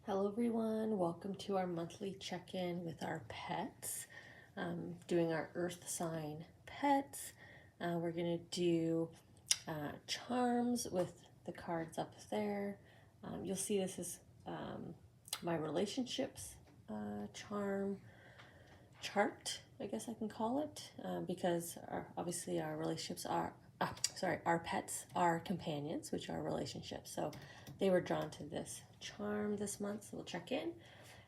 Hello everyone, welcome to our monthly check-in with our pets. Doing our earth sign pets. We're going to do charms with the cards up there. You'll see this is my relationships charm chart, I guess I can call it, because obviously our relationships are, our pets are companions, which are relationships. So they were drawn to this charm this month, so we'll check in.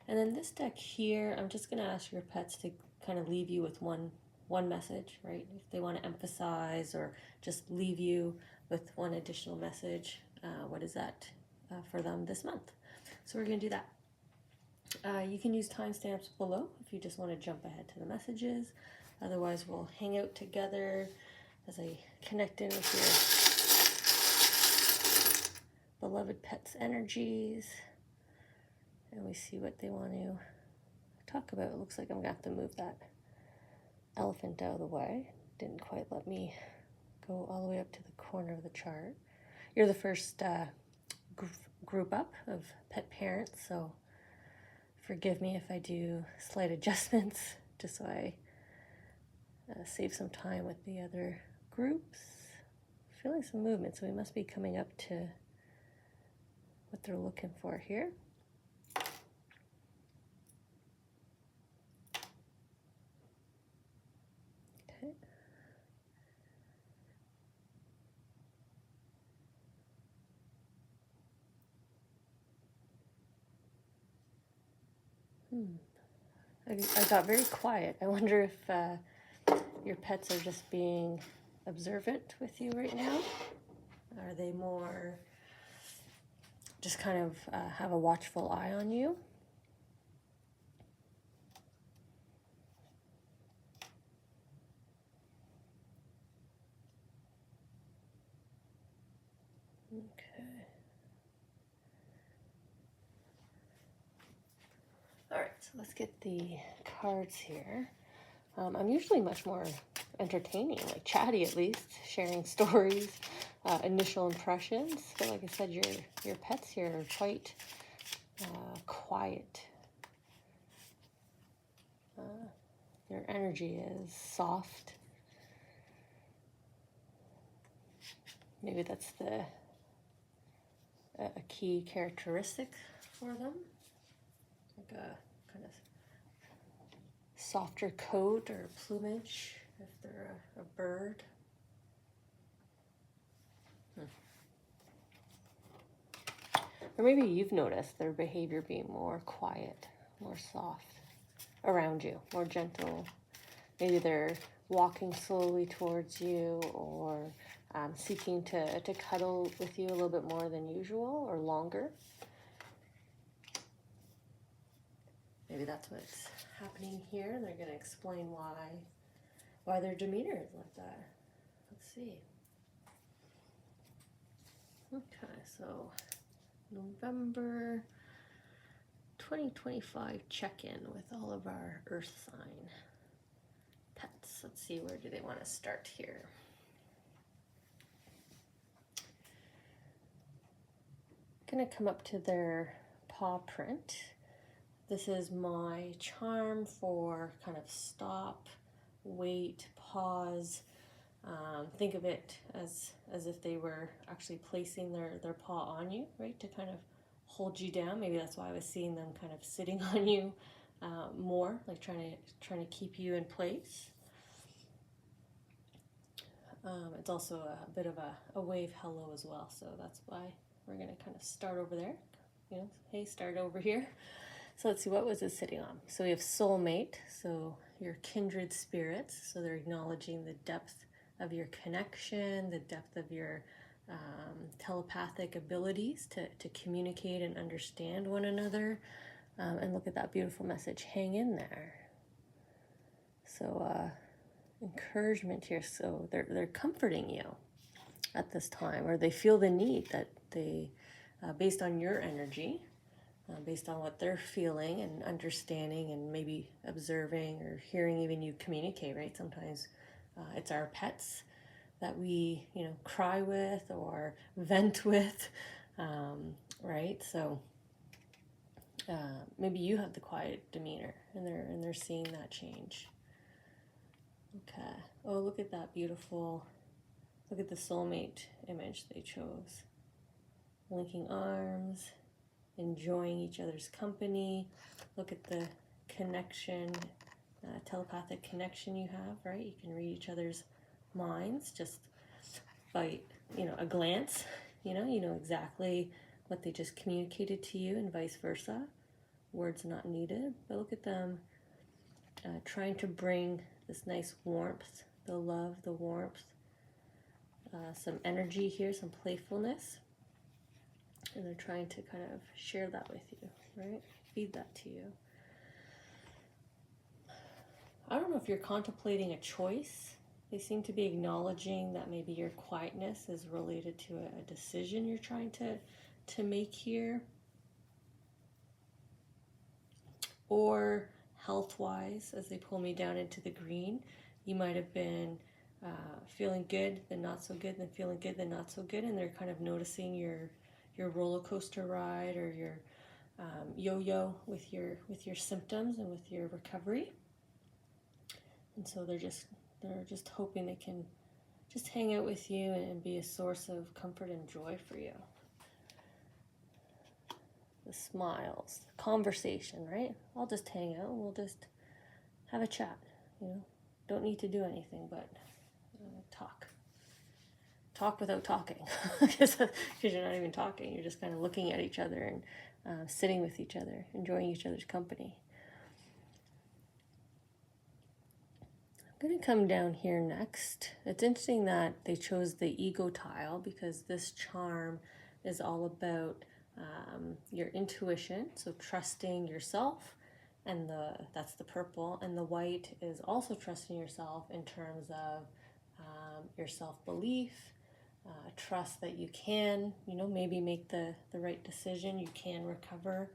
And then this deck here, I'm just going to ask your pets to kind of leave you with one message, right? If they want to emphasize or just leave you with one additional message, what is that for them this month? So we're going to do that. You can use timestamps below if you just want to jump ahead to the messages. Otherwise, we'll hang out together as I connect in with your beloved pets' energies. And we see what they want to talk about. It looks like I'm going to have to move that elephant out of the way. Didn't quite let me go all the way up to the corner of the chart. You're the first group up of pet parents, so forgive me if I do slight adjustments, just so I save some time with the other groups. Feeling some movement, so we must be coming up to what they're looking for here. Okay. I got very quiet. I wonder if your pets are just being observant with you right now. Are they more just kind of have a watchful eye on you? Okay. All right, so let's get the cards here. I'm usually much more entertaining, like chatty at least, sharing stories, initial impressions. But like I said, your pets here are quite quiet. Their energy is soft. Maybe that's a key characteristic for them. Like a kind of softer coat or plumage if they're a bird. Or maybe you've noticed their behavior being more quiet, more soft around you, more gentle. Maybe they're walking slowly towards you, or seeking to cuddle with you a little bit more than usual or longer. Maybe that's what's happening here. They're going to explain why their demeanor is like that. Let's see. Okay, so November 2025 check-in with all of our earth sign pets. Let's see, where do they want to start here? Gonna come up to their paw print. This is my charm for kind of stop, wait, pause. Think of it as if they were actually placing their paw on you, right, to kind of hold you down. Maybe that's why I was seeing them kind of sitting on you more, like trying to keep you in place. It's also a bit of a wave hello as well, so that's why we're going to kind of start over there. You know, hey, start over here. So let's see, what was it sitting on? So we have soulmate, so your kindred spirits. So they're acknowledging the depth of your connection, the depth of your telepathic abilities to communicate and understand one another. And look at that beautiful message, hang in there. So encouragement here. So they're comforting you at this time, or they feel the need that they, based on your energy, based on what they're feeling and understanding and maybe observing or hearing even you communicate, right? Sometimes it's our pets that we, cry with or vent with, right? So maybe you have the quiet demeanor, and they're seeing that change. Okay. Oh, look at that beautiful. Look at the soulmate image they chose. Linking arms, enjoying each other's company. Look at the connection, telepathic connection you have, right? You can read each other's minds just by, a glance. You know exactly what they just communicated to you, and vice versa. Words not needed. But look at them trying to bring this nice warmth, the love, the warmth, some energy here, some playfulness. And they're trying to kind of share that with you, right? Feed that to you. I don't know if you're contemplating a choice. They seem to be acknowledging that maybe your quietness is related to a decision you're trying to make here. Or health-wise, as they pull me down into the green, you might have been feeling good, then not so good, then feeling good, then not so good, and they're kind of noticing your roller coaster ride or your yo-yo with your symptoms and with your recovery. And so they're just hoping they can just hang out with you and be a source of comfort and joy for you. The smiles, the conversation, right? I'll just hang out and we'll just have a chat, Don't need to do anything but talk without talking, because you're not even talking. You're just kind of looking at each other and sitting with each other, enjoying each other's company. I'm going to come down here next. It's interesting that they chose the ego tile, because this charm is all about your intuition, so trusting yourself, and that's the purple, and the white is also trusting yourself in terms of your self-belief, trust that you can, maybe make the right decision, you can recover.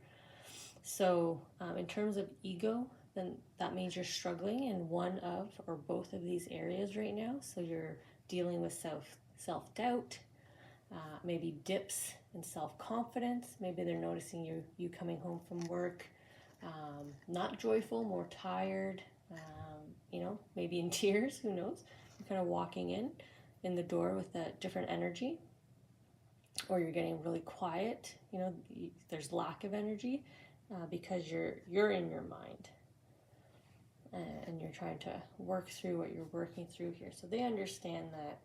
So in terms of ego, then that means you're struggling in one of or both of these areas right now. So you're dealing with self-doubt, maybe dips in self-confidence. Maybe they're noticing you coming home from work, not joyful, more tired, maybe in tears, who knows? You're kind of walking in the door with a different energy, or you're getting really quiet. There's lack of energy because you're in your mind, and you're trying to work through what you're working through here. So they understand that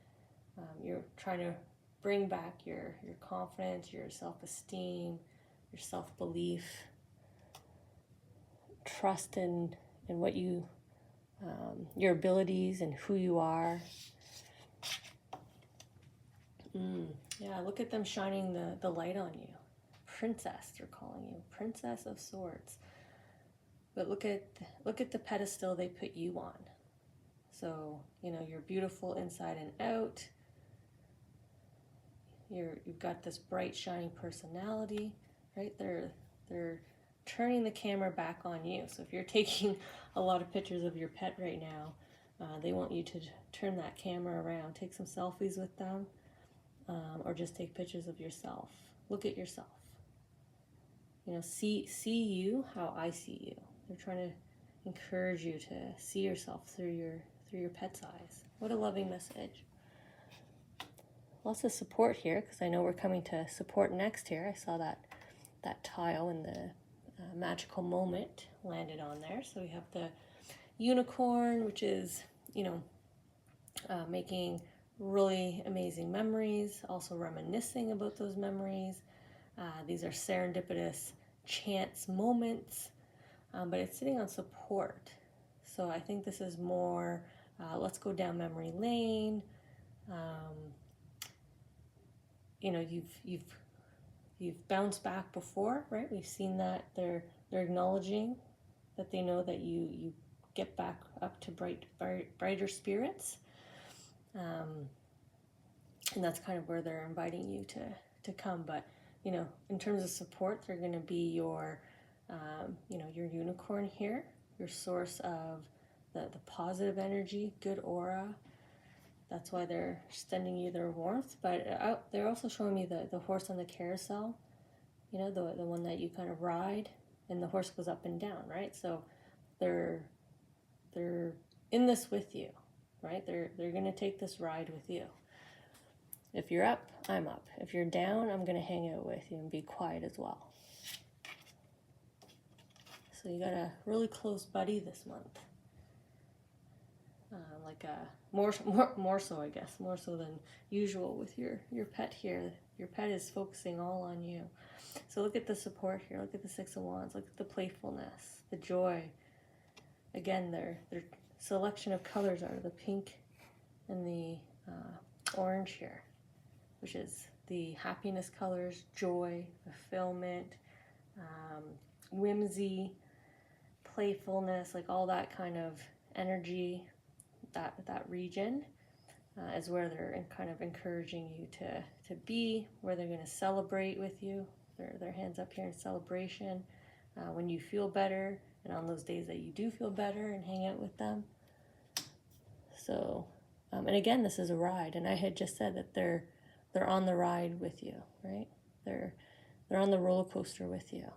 you're trying to bring back your confidence, your self-esteem, your self-belief, trust in what you, your abilities and who you are. Yeah, look at them shining the light on you. Princess, they're calling you. Princess of Swords. But look at the pedestal they put you on. So, you're beautiful inside and out. You've got this bright, shining personality, right? They're turning the camera back on you. So if you're taking a lot of pictures of your pet right now, they want you to turn that camera around, take some selfies with them, or just take pictures of yourself. Look at yourself. See you how I see you. They're trying to encourage you to see yourself through your pet's eyes. What a loving message. Lots of support here, because I know we're coming to support next here. I saw that tile in the magical moment landed on there. So we have the unicorn, which is, making really amazing memories, also reminiscing about those memories. These are serendipitous chance moments, but it's sitting on support. So I think this is more, let's go down memory lane. You've bounced back before, right? We've seen that they're acknowledging that they know that you get back up to brighter spirits, and that's kind of where they're inviting you to come. But in terms of support, they're going to be your your unicorn here, your source of the positive energy, good aura. That's why they're sending you their warmth. But they're also showing me the horse on the carousel, the one that you kind of ride. and the horse goes up and down, right? So they're in this with you, right? They're going to take this ride with you. If you're up, I'm up. If you're down, I'm going to hang out with you and be quiet as well. So you got a really close buddy this month. Like more so, I guess, more so than usual with your pet here. Your pet is focusing all on you. So look at the support here. Look at the Six of Wands. Look at the playfulness, the joy. Again, their selection of colors are the pink and the orange here, which is the happiness colors, joy, fulfillment, whimsy, playfulness, like all that kind of energy. That region is where they're kind of encouraging you to be, where they're going to celebrate with you. Their hands up here in celebration when you feel better, and on those days that you do feel better, and hang out with them. So, and again, this is a ride, and I had just said that they're on the ride with you, right? They're on the roller coaster with you.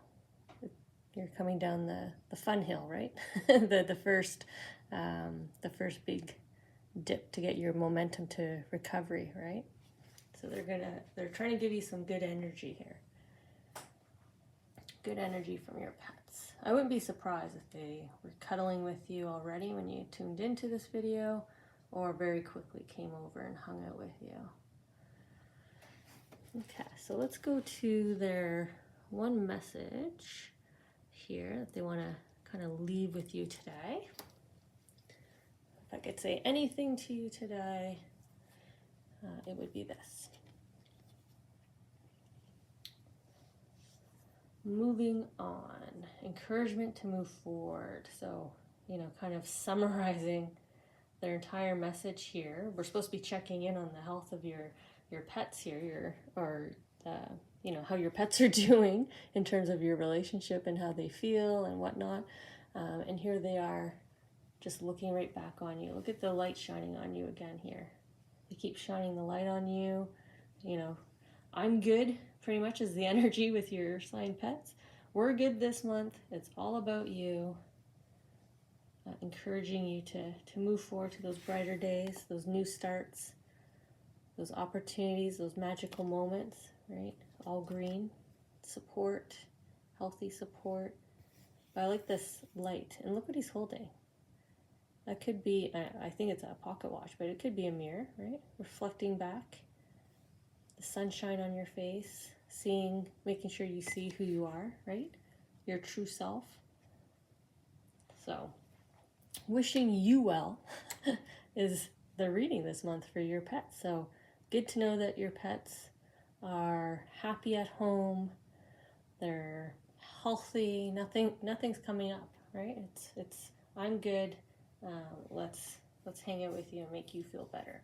You're coming down the fun hill, right? the first big dip to get your momentum to recovery, right? So they're trying to give you some good energy here. Good energy from your pets. I wouldn't be surprised if they were cuddling with you already when you tuned into this video, or very quickly came over and hung out with you. Okay, so let's go to their one message here that they want to kind of leave with you today. If I could say anything to you today, it would be this. Moving on, encouragement to move forward. So, kind of summarizing their entire message here. We're supposed to be checking in on the health of your pets here, how your pets are doing in terms of your relationship and how they feel and whatnot. And here they are, just looking right back on you. Look at the light shining on you again here. They keep shining the light on you. I'm good, pretty much, is the energy with your sign pets. We're good this month. It's all about you. Encouraging you to move forward to those brighter days, those new starts, those opportunities, those magical moments, right? All green, support, healthy support. But I like this light, and look what he's holding. That could be, I think it's a pocket watch, but it could be a mirror, right? Reflecting back, the sunshine on your face, making sure you see who you are, right? Your true self. So, wishing you well is the reading this month for your pets. So, good to know that your pets are happy at home, they're healthy, nothing's coming up, right? It's I'm good. Let's hang out with you and make you feel better.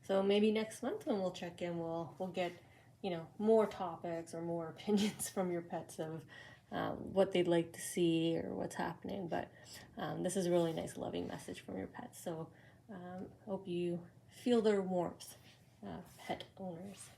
So maybe next month when we'll check in, we'll get more topics or more opinions from your pets of what they'd like to see or what's happening. But this is a really nice, loving message from your pets. So hope you feel their warmth, pet owners.